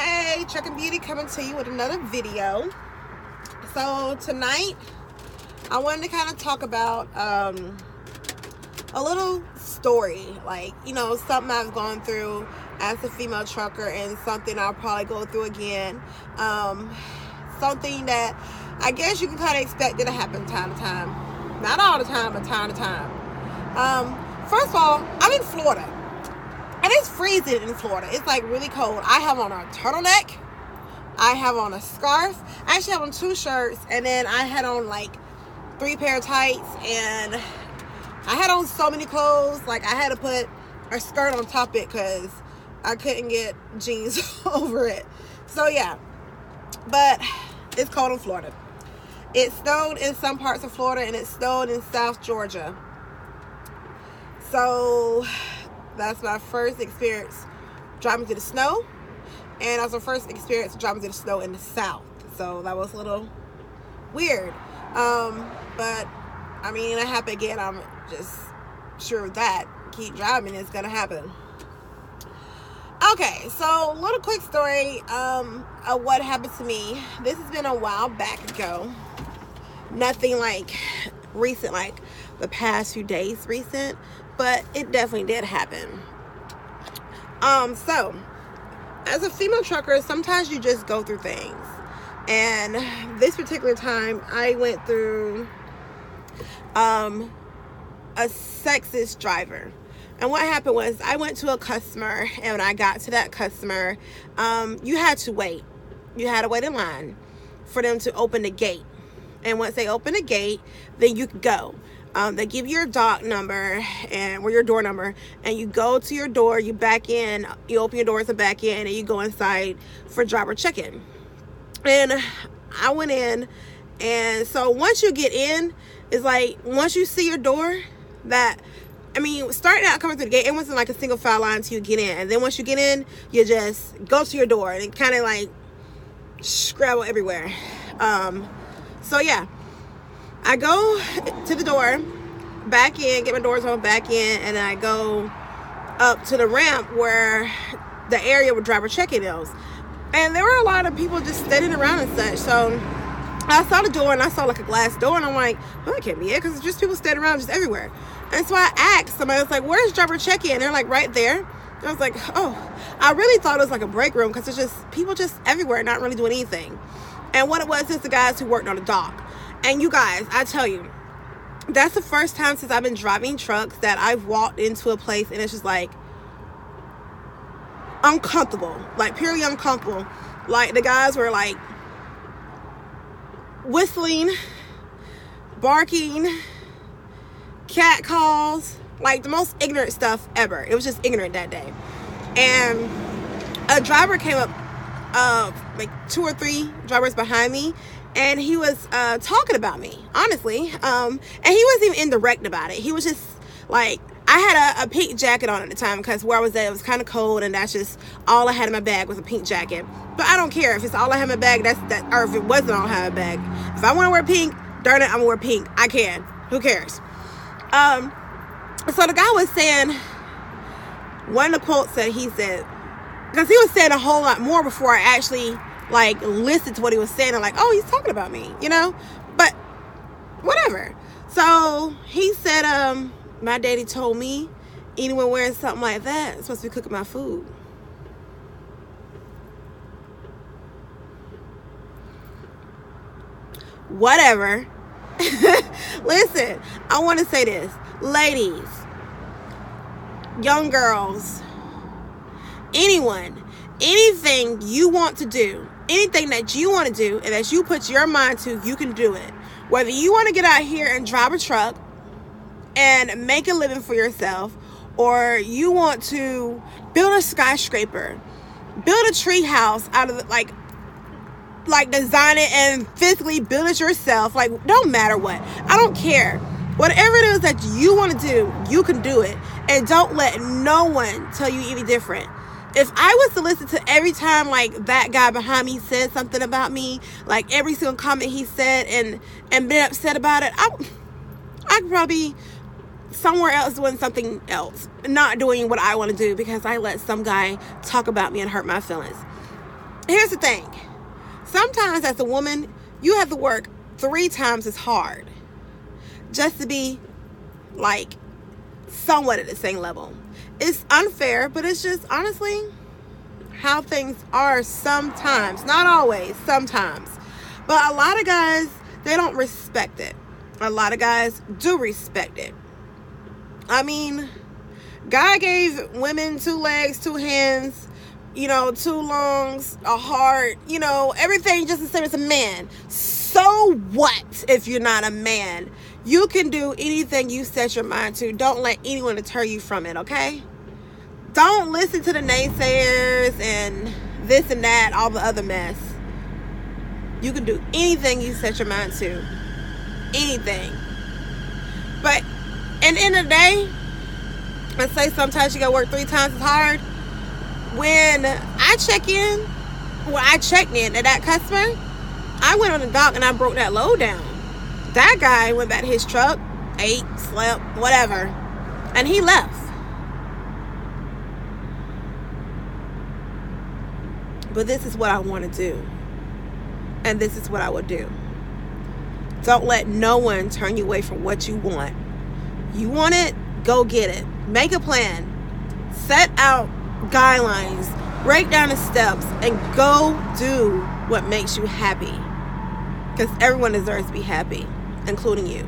Hey, Truckin Beauty coming to you with another video. So tonight I wanted to kind of talk about a little story, like, you know, something I've gone through as a female trucker and something I'll probably go through again. Something that I guess you can kind of expect it to happen time to time. Not all the time, but time to time. First of all, I'm in Florida. And it's freezing in Florida. It's like really cold. I have on a turtleneck. I have on a scarf. I actually have on 2 shirts. And then I had on like 3 pair of tights. And I had on so many clothes. Like I had to put a skirt on top of it because I couldn't get jeans over it. So yeah. But it's cold in Florida. It snowed in some parts of Florida. And it snowed in South Georgia. So that's my first experience driving through the snow, and that's my first experience driving through the snow in the South. So that was a little weird, but I mean, it happened again. I'm just sure of that. Keep driving, it's gonna happen. Okay, so a little quick story of what happened to me. This has been a while back ago. Nothing like recent, like the past few days recent, but it definitely did happen. So as a female trucker, sometimes you just go through things, and this particular time I went through a sexist driver. And what happened was I went to a customer, and when I got to that customer, you had to wait in line for them to open the gate. And once they open the gate, then you could go. They give you your dock number or your door number, and you go to your door, you back in, you open your doors and back in, and you go inside for driver check-in. And I went in, and so once you get in, it's like once you see your door, starting out coming through the gate, it wasn't like a single file line until you get in. And then once you get in, you just go to your door, and it kind of like scrabble everywhere. So yeah. I go to the door, back in, get my doors open, back in, and then I go up to the ramp where the area where driver check-in is. And there were a lot of people just standing around and such. So I saw the door, and I saw like a glass door, and I'm like, well, that can't be it, because it's just people standing around just everywhere. And so I asked somebody, I was like, where's driver check-in? They're like, right there. And I was like, oh, I really thought it was like a break room, because it's just people just everywhere, not really doing anything. And what it was is the guys who worked on the dock. And you guys, I tell you, that's the first time since I've been driving trucks that I've walked into a place and it's just like uncomfortable, like purely uncomfortable. Like the guys were like whistling, barking, cat calls, like the most ignorant stuff ever. It was just ignorant that day. And a driver came up, like 2 or 3 drivers behind me, and he was talking about me, honestly. And he wasn't even indirect about it. He was just like, I had a pink jacket on at the time because where I was at, it was kind of cold, and that's just all I had in my bag was a pink jacket. But I don't care if it's all I have in my bag, or if it wasn't all I have in my bag. If I want to wear pink, darn it, I'm gonna wear pink. I can. Who cares? So the guy was saying, one of the quotes that he said, because he was saying a whole lot more before I actually like listened to what he was saying. I'm like, oh, he's talking about me, you know? But whatever. So he said, my daddy told me anyone wearing something like that is supposed to be cooking my food. Whatever. Listen, I want to say this. Ladies, young girls, anyone, anything you want to do, anything that you want to do and that you put your mind to, you can do it. Whether you want to get out here and drive a truck and make a living for yourself, or you want to build a skyscraper, build a tree house out of the, like design it and physically build it yourself. Like, don't matter what. I don't care. Whatever it is that you want to do, you can do it. And don't let no one tell you any different. If I was to listen to every time like that guy behind me said something about me, like every single comment he said and been upset about it, I could probably be somewhere else doing something else, not doing what I want to do because I let some guy talk about me and hurt my feelings. here's the thing. Sometimes as a woman, you have to work 3 times as hard just to be like somewhat at the same level. It's unfair, but it's just honestly how things are sometimes. Not always, sometimes. But a lot of guys, they don't respect it. A lot of guys do respect it. I mean, God gave women 2 legs, 2 hands, 2 lungs, a heart, everything just the same as a man. So what if you're not a man? You can do anything you set your mind to. Don't let anyone deter you from it, okay? Don't listen to the naysayers and this and that, all the other mess. You can do anything you set your mind to. Anything. But at the end of the day, I say sometimes you gotta work 3 times as hard. When I checked in at that customer, I went on the dock and I broke that load down. That guy went back to his truck, ate, slept, whatever, and he left. But this is what I want to do. And this is what I would do. Don't let no one turn you away from what you want. You want it? Go get it. Make a plan. Set out guidelines. Break down the steps and go do what makes you happy. Because everyone deserves to be happy, including you.